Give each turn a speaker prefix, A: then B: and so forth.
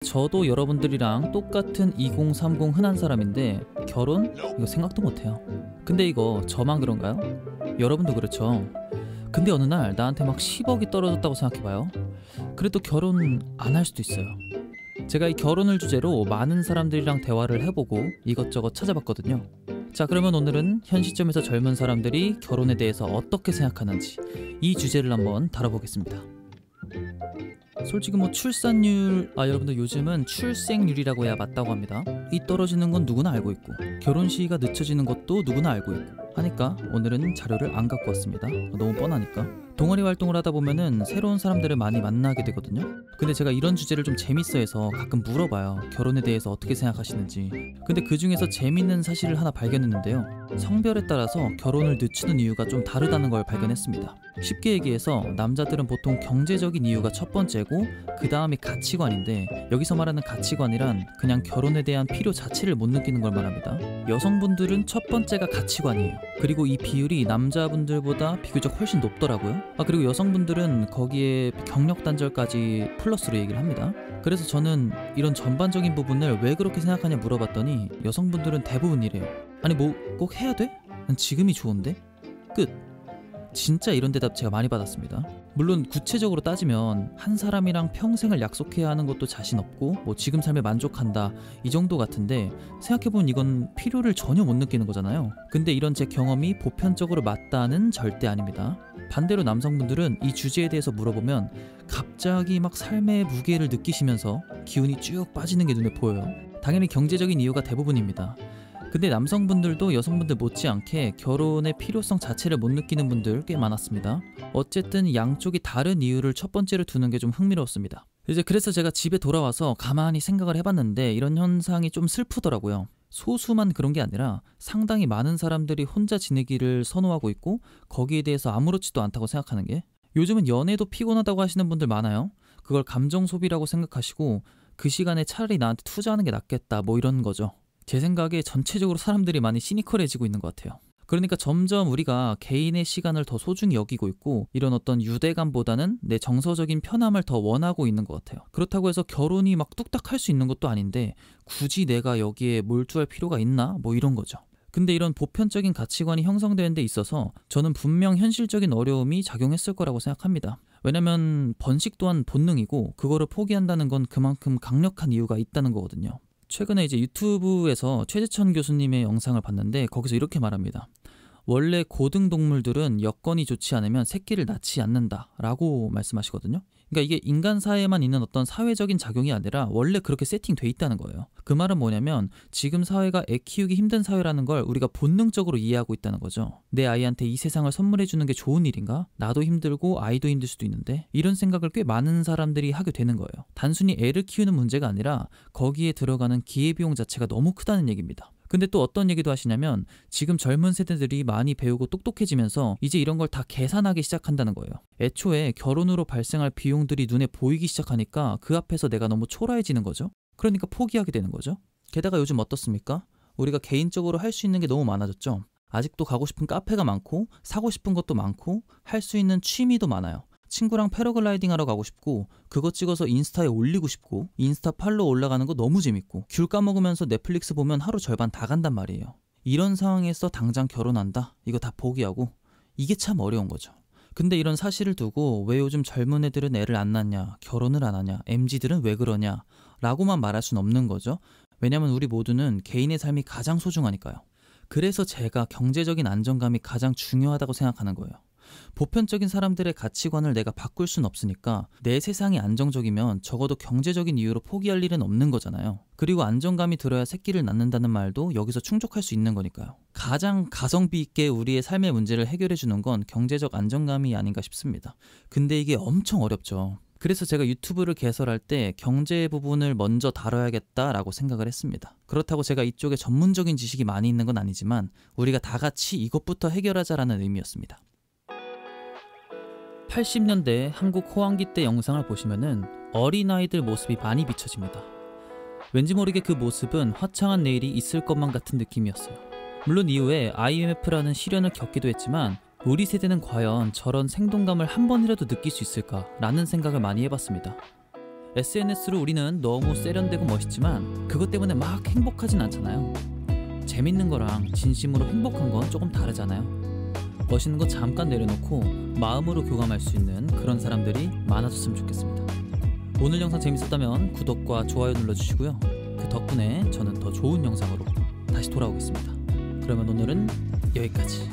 A: 저도 여러분들이랑 똑같은 2030 흔한 사람인데 결혼? 이거 생각도 못해요. 근데 이거 저만 그런가요? 여러분도 그렇죠? 근데 어느 날 나한테 막 10억이 떨어졌다고 생각해봐요. 그래도 결혼 안 할 수도 있어요. 제가 이 결혼을 주제로 많은 사람들이랑 대화를 해보고 이것저것 찾아봤거든요. 자, 그러면 오늘은 현 시점에서 젊은 사람들이 결혼에 대해서 어떻게 생각하는지 이 주제를 한번 다뤄보겠습니다. 솔직히 출산율, 여러분들 요즘은 출생률이라고 해야 맞다고 합니다. 이 떨어지는 건 누구나 알고 있고 결혼 시기가 늦춰지는 것도 누구나 알고 있고 하니까 오늘은 자료를 안 갖고 왔습니다. 너무 뻔하니까. 동아리 활동을 하다 보면은 새로운 사람들을 많이 만나게 되거든요. 근데 제가 이런 주제를 좀 재밌어해서 가끔 물어봐요. 결혼에 대해서 어떻게 생각하시는지. 근데 그 중에서 재밌는 사실을 하나 발견했는데요. 성별에 따라서 결혼을 늦추는 이유가 좀 다르다는 걸 발견했습니다. 쉽게 얘기해서 남자들은 보통 경제적인 이유가 첫 번째고 그 다음이 가치관인데, 여기서 말하는 가치관이란 그냥 결혼에 대한 필요 자체를 못 느끼는 걸 말합니다. 여성분들은 첫 번째가 가치관이에요. 그리고 이 비율이 남자분들보다 비교적 훨씬 높더라고요. 그리고 여성분들은 거기에 경력 단절까지 플러스로 얘기를 합니다. 그래서 저는 이런 전반적인 부분을 왜 그렇게 생각하냐 물어봤더니 여성분들은 대부분 이래요. 아니 꼭 해야 돼? 난 지금이 좋은데? 끝. 진짜 이런 대답 제가 많이 받았습니다. 물론 구체적으로 따지면 한 사람이랑 평생을 약속해야 하는 것도 자신 없고 지금 삶에 만족한다 이 정도 같은데, 생각해보면 이건 필요를 전혀 못 느끼는 거잖아요. 근데 이런 제 경험이 보편적으로 맞다는 절대 아닙니다. 반대로 남성분들은 이 주제에 대해서 물어보면 갑자기 막 삶의 무게를 느끼시면서 기운이 쭉 빠지는 게 눈에 보여요. 당연히 경제적인 이유가 대부분입니다. 근데 남성분들도 여성분들 못지않게 결혼의 필요성 자체를 못 느끼는 분들 꽤 많았습니다. 어쨌든 양쪽이 다른 이유를 첫 번째로 두는 게 좀 흥미로웠습니다. 그래서 제가 집에 돌아와서 가만히 생각을 해봤는데 이런 현상이 좀 슬프더라고요. 소수만 그런 게 아니라 상당히 많은 사람들이 혼자 지내기를 선호하고 있고 거기에 대해서 아무렇지도 않다고 생각하는 게, 요즘은 연애도 피곤하다고 하시는 분들 많아요. 그걸 감정 소비라고 생각하시고 그 시간에 차라리 나한테 투자하는 게 낫겠다 이런 거죠. 제 생각에 전체적으로 사람들이 많이 시니컬해지고 있는 것 같아요. 그러니까 점점 우리가 개인의 시간을 더 소중히 여기고 있고 이런 어떤 유대감보다는 내 정서적인 편함을 더 원하고 있는 것 같아요. 그렇다고 해서 결혼이 막 뚝딱 할 수 있는 것도 아닌데 굳이 내가 여기에 몰두할 필요가 있나? 이런 거죠. 근데 이런 보편적인 가치관이 형성되는 데 있어서 저는 분명 현실적인 어려움이 작용했을 거라고 생각합니다. 왜냐면 번식 또한 본능이고 그거를 포기한다는 건 그만큼 강력한 이유가 있다는 거거든요. 최근에 유튜브에서 최재천 교수님의 영상을 봤는데 거기서 이렇게 말합니다. 원래 고등동물들은 여건이 좋지 않으면 새끼를 낳지 않는다 라고 말씀하시거든요. 그러니까 이게 인간 사회에만 있는 어떤 사회적인 작용이 아니라 원래 그렇게 세팅돼 있다는 거예요. 그 말은 뭐냐면 지금 사회가 애 키우기 힘든 사회라는 걸 우리가 본능적으로 이해하고 있다는 거죠. 내 아이한테 이 세상을 선물해주는 게 좋은 일인가? 나도 힘들고 아이도 힘들 수도 있는데, 이런 생각을 꽤 많은 사람들이 하게 되는 거예요. 단순히 애를 키우는 문제가 아니라 거기에 들어가는 기회비용 자체가 너무 크다는 얘기입니다. 근데 또 어떤 얘기도 하시냐면 지금 젊은 세대들이 많이 배우고 똑똑해지면서 이제 이런 걸 다 계산하기 시작한다는 거예요. 애초에 결혼으로 발생할 비용들이 눈에 보이기 시작하니까 그 앞에서 내가 너무 초라해지는 거죠. 그러니까 포기하게 되는 거죠. 게다가 요즘 어떻습니까? 우리가 개인적으로 할 수 있는 게 너무 많아졌죠. 아직도 가고 싶은 카페가 많고 사고 싶은 것도 많고 할 수 있는 취미도 많아요. 친구랑 패러글라이딩 하러 가고 싶고 그거 찍어서 인스타에 올리고 싶고 인스타 팔로우 올라가는 거 너무 재밌고 귤 까먹으면서 넷플릭스 보면 하루 절반 다 간단 말이에요. 이런 상황에서 당장 결혼한다? 이거 다 포기하고, 이게 참 어려운 거죠. 근데 이런 사실을 두고 왜 요즘 젊은 애들은 애를 안 낳냐, 결혼을 안 하냐, MZ들은 왜 그러냐 라고만 말할 순 없는 거죠. 왜냐면 우리 모두는 개인의 삶이 가장 소중하니까요. 그래서 제가 경제적인 안정감이 가장 중요하다고 생각하는 거예요. 보편적인 사람들의 가치관을 내가 바꿀 순 없으니까 내 세상이 안정적이면 적어도 경제적인 이유로 포기할 일은 없는 거잖아요. 그리고 안정감이 들어야 새끼를 낳는다는 말도 여기서 충족할 수 있는 거니까요. 가장 가성비 있게 우리의 삶의 문제를 해결해 주는 건 경제적 안정감이 아닌가 싶습니다. 근데 이게 엄청 어렵죠. 그래서 제가 유튜브를 개설할 때 경제 부분을 먼저 다뤄야겠다라고 생각을 했습니다. 그렇다고 제가 이쪽에 전문적인 지식이 많이 있는 건 아니지만 우리가 다 같이 이것부터 해결하자라는 의미였습니다. 80년대 한국 호황기 때 영상을 보시면은 어린아이들 모습이 많이 비춰집니다. 왠지 모르게 그 모습은 화창한 내일이 있을 것만 같은 느낌이었어요. 물론 이후에 IMF라는 시련을 겪기도 했지만 우리 세대는 과연 저런 생동감을 한 번이라도 느낄 수 있을까 라는 생각을 많이 해봤습니다. SNS로 우리는 너무 세련되고 멋있지만 그것 때문에 막 행복하진 않잖아요. 재밌는 거랑 진심으로 행복한 건 조금 다르잖아요. 멋있는 거 잠깐 내려놓고 마음으로 교감할 수 있는 그런 사람들이 많아졌으면 좋겠습니다. 오늘 영상 재밌었다면 구독과 좋아요 눌러주시고요. 그 덕분에 저는 더 좋은 영상으로 다시 돌아오겠습니다. 그러면 오늘은 여기까지.